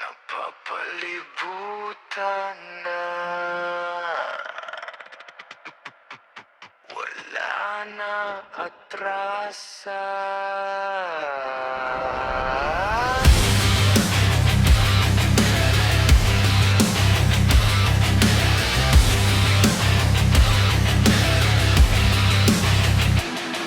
Napapalibutan na, wala na atrasan.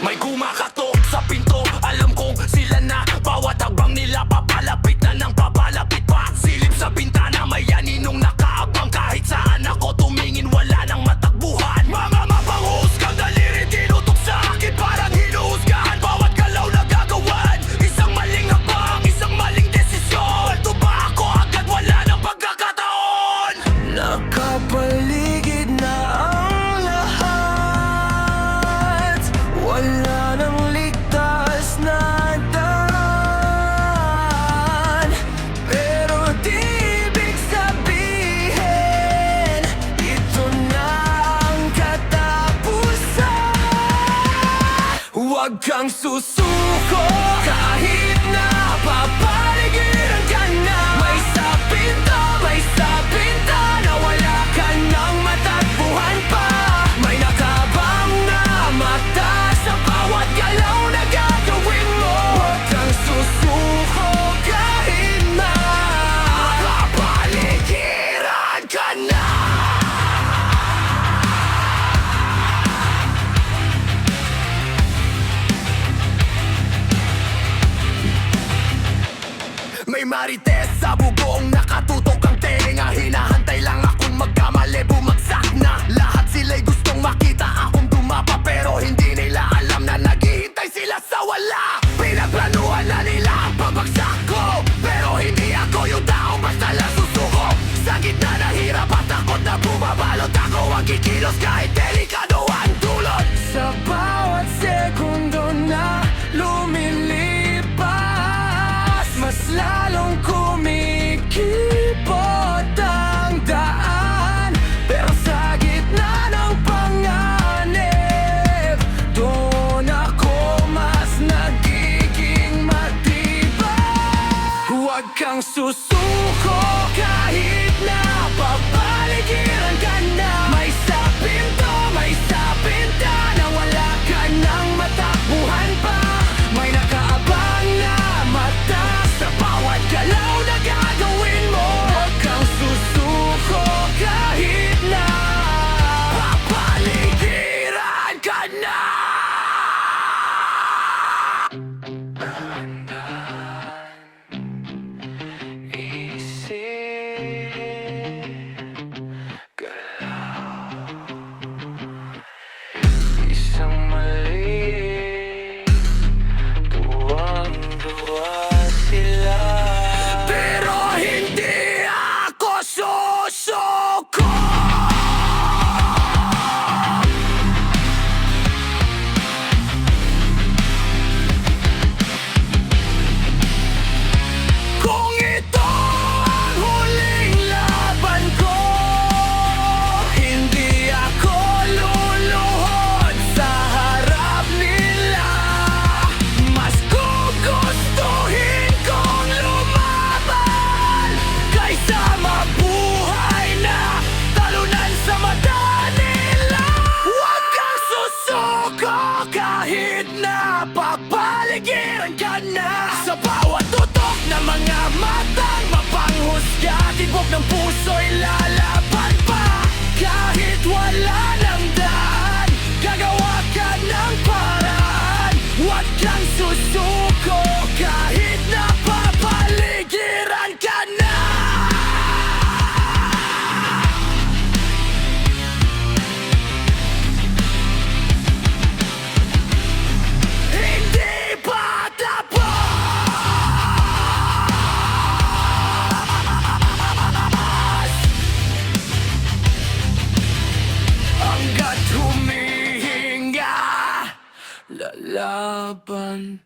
May kumakatok sa pinto, alam kong sila na. Bawat habang nila papalapit na ng papalapit pa. Silip sa bintana, may aninong nakaabang. Kahit saan ako tumingin, wala nang matakbuhan. Mga mapanghusgang daliri tinutok sa akin, parang hinuhusgahan bawat galaw na gagawan. Isang maling habang, isang maling desisyon. Ito ba ako agad, wala nang pagkakataon. Nakapaligid na ang lahat, wala nang ligtas na daan. Pero di ibig sabihin ito na ang katapusan. Huwag kang susuko kahit na papaligiran ka na. May sapinta na wala ka nang matakbuhan pa. May nakabang na mata sa bawat galaw na gagawin mo. Huwag kang susuko kahit na papaligiran ka na. May marites sa bubong, nakatutok ang tenga. Hinahantay lang akong magkamali, bumagsak na. Lahat sila'y gustong makita akong dumapa, pero hindi nila alam na naghihintay sila sa wala. Pinagplanuhan na nila ang pabagsak ko, pero hindi ako yung tao basta lang susuko. Sa gitna ng hirap at takot na bumabalot, ako ang kikilos kahit delikado ang dulot. Sa bawat segundo na lumilipas, mas lalong kumikipot ang daan. Pero sa gitna ng panganib, doon ako mas nagiging matibay. Huwag kang susuko kahit na papaligiran ka na. May sapinta na wala ka nang matakbuhan pa. May nakaabang na mata sa bawat galaw na gagawin mo. Huwag kang susuko kahit na Papaligiran ka na. isang mali, tuwang-tuwa sila. Pero hindi ako susuko. Kung ito ang huling laban ko, hindi ako luluhod sa harap nila. Mas gugustuhin kong lumaban kaysa mabuhay na talunan sa mata nila. Huwag kang susuko kahit na papaligiran ka na. Sa bawat tutok ng mga matang mapanghusga, tibok ng puso'y lalaban pa. Kahit wala ng daan, gagawa ka ng paraan. Huwag kang susuko kahit na papaligiran ka na. Hindi pa tapos hanggat humihinga, lalaban.